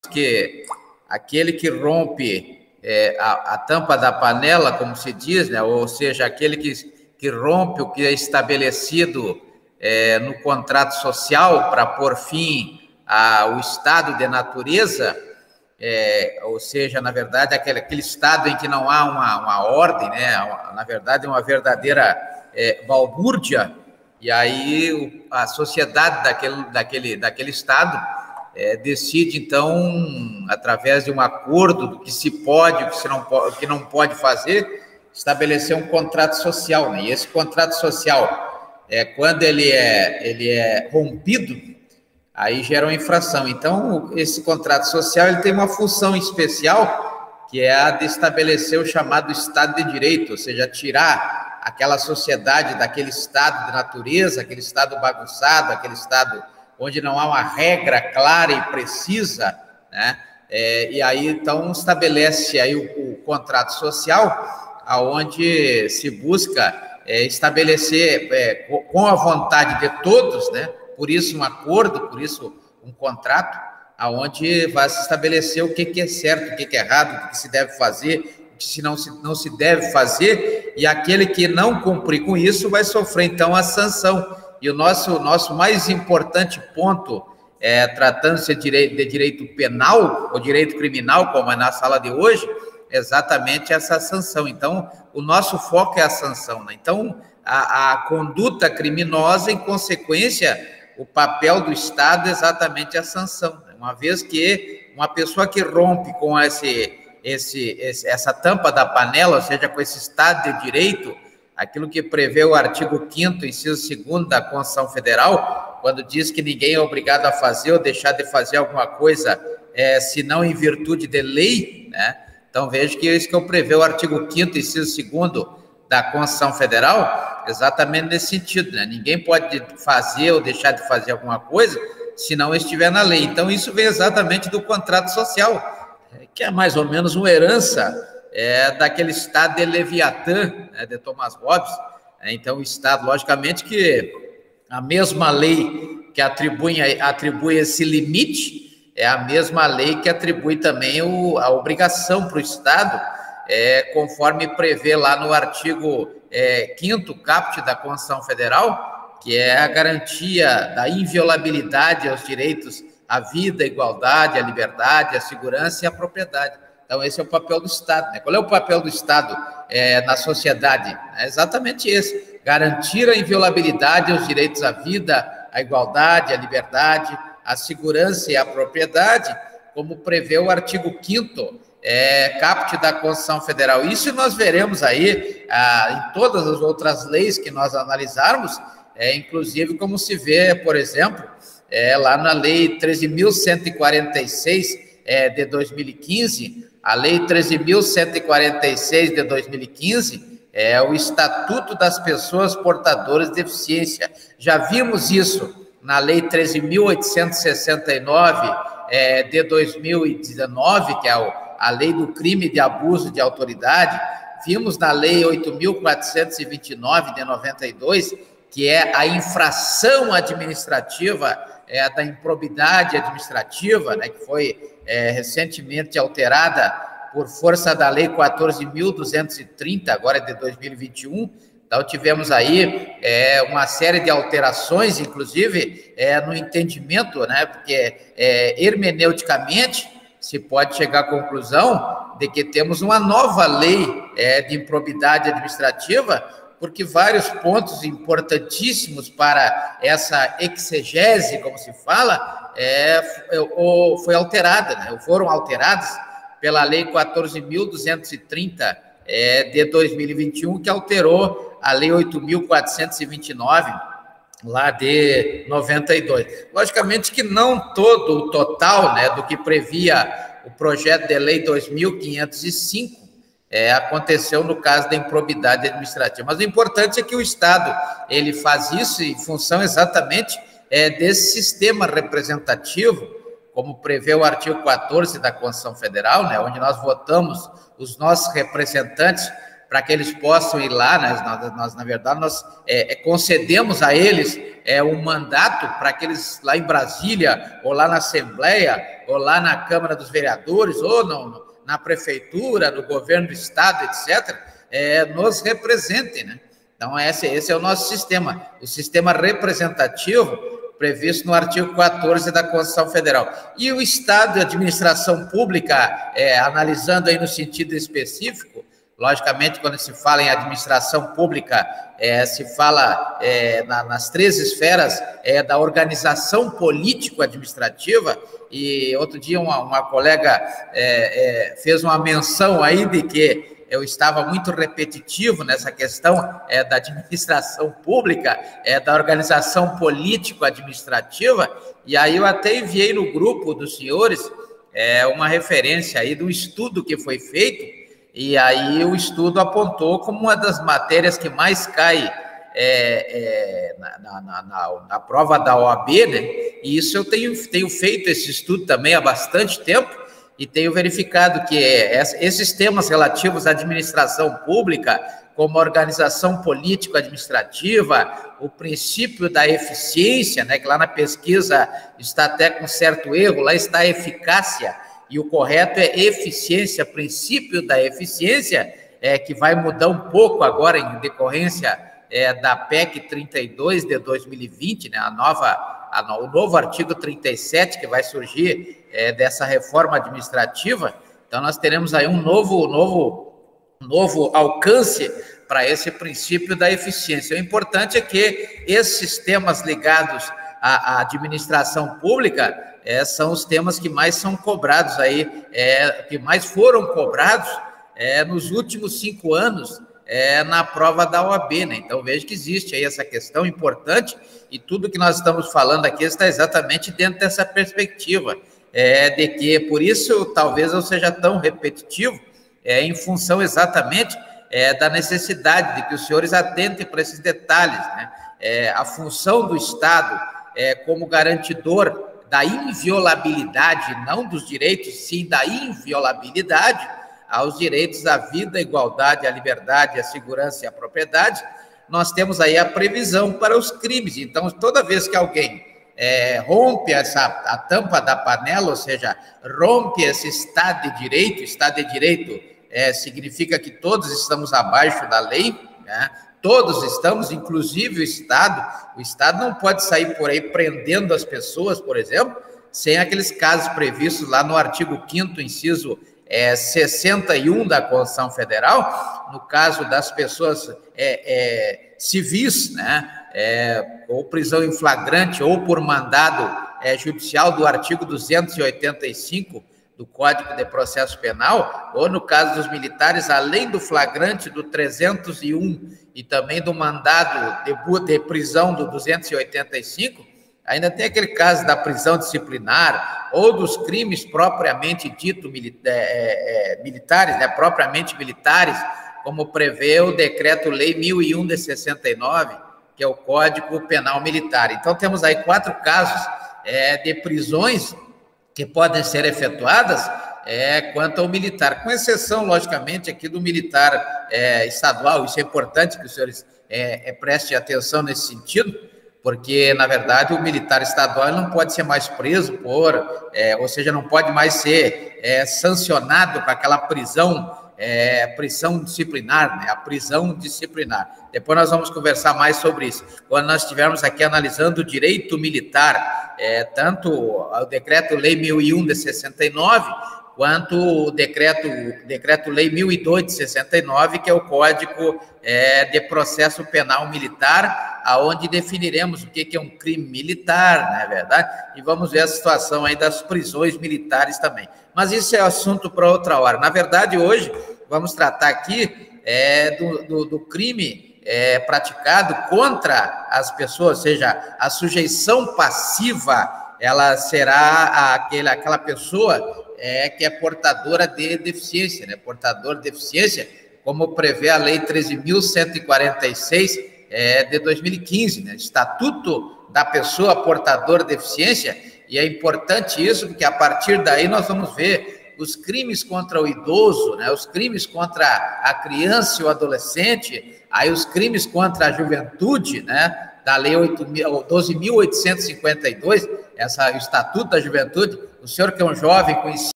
que aquele que rompe a tampa da panela, como se diz, né? Ou seja, aquele que rompe o que é estabelecido no contrato social para pôr fim ao estado de natureza, ou seja, na verdade, aquele estado em que não há uma ordem, né? Na verdade, uma verdadeira balbúrdia, e aí a sociedade daquele estado decide, então, através de um acordo do que se pode, o que não pode fazer, estabelecer um contrato social, né? E esse contrato social, quando ele é rompido, aí gera uma infração. Então, esse contrato social ele tem uma função especial, que é a de estabelecer o chamado Estado de Direito, ou seja, tirar aquela sociedade daquele estado de natureza, aquele estado bagunçado, aquele estado onde não há uma regra clara e precisa, né? E aí, então, estabelece aí o contrato social, aonde se busca estabelecer com a vontade de todos, né? Por isso um acordo, por isso um contrato, aonde vai se estabelecer o que é certo, o que é errado, o que se deve fazer, o que não se deve fazer, e aquele que não cumprir com isso vai sofrer, então, a sanção. E o nosso mais importante ponto, tratando-se de direito penal ou direito criminal, como é na sala de hoje, é exatamente essa sanção. Então, o nosso foco é a sanção, né? Então, a conduta criminosa, em consequência, o papel do Estado é exatamente a sanção, né? Uma vez que uma pessoa que rompe com essa tampa da panela, ou seja, com esse Estado de Direito, aquilo que prevê o artigo 5º, inciso 2º da Constituição Federal, quando diz que ninguém é obrigado a fazer ou deixar de fazer alguma coisa, senão em virtude de lei, né? Então, veja que isso que eu prevê o artigo 5º, inciso 2º da Constituição Federal, exatamente nesse sentido, né? Ninguém pode fazer ou deixar de fazer alguma coisa se não estiver na lei. Então, isso vem exatamente do contrato social, que é mais ou menos uma herança daquele Estado de Leviatã, né, de Thomas Hobbes. Então, o Estado, logicamente, que a mesma lei que atribui esse limite é a mesma lei que atribui também a obrigação para o Estado, conforme prevê lá no artigo 5º caput da Constituição Federal, que é a garantia da inviolabilidade aos direitos à vida, à igualdade, à liberdade, à segurança e à propriedade. Então, esse é o papel do Estado, né? Qual é o papel do Estado na sociedade? É exatamente esse: garantir a inviolabilidade aos direitos à vida, à igualdade, à liberdade, à segurança e à propriedade, como prevê o artigo 5º caput da Constituição Federal. Isso nós veremos aí em todas as outras leis que nós analisarmos, inclusive como se vê, por exemplo, lá na Lei 13.146 de 2015, a Lei 13.146 de 2015 é o Estatuto das Pessoas Portadoras de Deficiência. Já vimos isso na Lei 13.869 de 2019, que é a Lei do Crime de Abuso de Autoridade. Vimos na Lei 8.429 de 92, que é a infração administrativa da improbidade administrativa, né, que foi recentemente alterada por força da Lei 14.230, agora de 2021. Então, tivemos aí uma série de alterações, inclusive no entendimento, né, porque hermeneuticamente se pode chegar à conclusão de que temos uma nova lei de improbidade administrativa, porque vários pontos importantíssimos para essa exegese, como se fala, foi alterada, né? Foram alterados pela Lei 14.230 de 2021, que alterou a Lei 8.429, lá de 92. Logicamente que não todo o total, né, do que previa o projeto de lei 2.505 aconteceu no caso da improbidade administrativa. Mas o importante é que o Estado ele faz isso em função exatamente desse sistema representativo, como prevê o artigo 14 da Constituição Federal, né, onde nós votamos os nossos representantes para que eles possam ir lá, né? Na verdade, nós concedemos a eles um mandato para que eles, lá em Brasília, ou lá na Assembleia, ou lá na Câmara dos Vereadores, ou na Prefeitura, no governo do Estado, etc., nos representem, né? Então, esse é o nosso sistema, o sistema representativo previsto no artigo 14 da Constituição Federal. E o Estado e a administração pública, analisando aí no sentido específico, logicamente, quando se fala em administração pública, se fala nas três esferas da organização político-administrativa, e outro dia uma colega fez uma menção aí de que eu estava muito repetitivo nessa questão da administração pública, da organização político-administrativa, e aí eu até enviei no grupo dos senhores uma referência aí do estudo que foi feito, e aí o estudo apontou como uma das matérias que mais cai na prova da OAB, né? E isso eu tenho feito esse estudo também há bastante tempo, e tenho verificado que esses temas relativos à administração pública, como organização político-administrativa, o princípio da eficiência, né, que lá na pesquisa está até com certo erro, lá está a eficácia, e o correto é eficiência, princípio da eficiência, que vai mudar um pouco agora em decorrência da PEC 32 de 2020, né, o novo artigo 37 que vai surgir dessa reforma administrativa. Então, nós teremos aí um novo alcance para esse princípio da eficiência. O importante é que esses temas ligados à administração pública são os temas que mais são cobrados aí, que mais foram cobrados nos últimos 5 anos na prova da OAB, né? Então, veja que existe aí essa questão importante, e tudo que nós estamos falando aqui está exatamente dentro dessa perspectiva, de que, por isso, talvez eu seja tão repetitivo, em função exatamente da necessidade de que os senhores atentem para esses detalhes, né? A função do Estado como garantidor da inviolabilidade, não dos direitos, sim da inviolabilidade, aos direitos à vida, à igualdade, à liberdade, à segurança e à propriedade. Nós temos aí a previsão para os crimes. Então, toda vez que alguém rompe a tampa da panela, ou seja, rompe esse Estado de Direito, significa que todos estamos abaixo da lei, né? Todos estamos, inclusive o Estado não pode sair por aí prendendo as pessoas, por exemplo, sem aqueles casos previstos lá no artigo 5º, inciso 61 da Constituição Federal, no caso das pessoas civis, né, ou prisão em flagrante ou por mandado judicial do artigo 285 do Código de Processo Penal, ou no caso dos militares, além do flagrante do 301 e também do mandado de prisão do 285, ainda tem aquele caso da prisão disciplinar ou dos crimes propriamente dito militares, né, propriamente militares, como prevê o Decreto-Lei 1001 de 69, que é o Código Penal Militar. Então, temos aí 4 casos de prisões que podem ser efetuadas quanto ao militar, com exceção, logicamente, aqui do militar estadual. Isso é importante que os senhores prestem atenção nesse sentido, porque, na verdade, o militar estadual não pode ser mais preso ou seja, não pode mais ser sancionado com aquela prisão disciplinar, né? A prisão disciplinar. Depois nós vamos conversar mais sobre isso. Quando nós estivermos aqui analisando o direito militar, tanto o Decreto-Lei 1001 de 69, quanto o Decreto-Lei 1002 de 69, que é o Código de Processo Penal Militar, aonde definiremos o que é um crime militar, não é verdade? E vamos ver a situação aí das prisões militares também. Mas isso é assunto para outra hora. Na verdade, hoje, vamos tratar aqui do crime praticado contra as pessoas, ou seja, a sujeição passiva, ela será aquela pessoa que é portadora de deficiência, né? Portador de deficiência, como prevê a Lei 13.146 de 2015, né? Estatuto da pessoa portadora de deficiência, e é importante isso, porque a partir daí nós vamos ver os crimes contra o idoso, né, os crimes contra a criança e o adolescente, aí os crimes contra a juventude, né, da Lei 12.852, o Estatuto da Juventude. O senhor que é um jovem com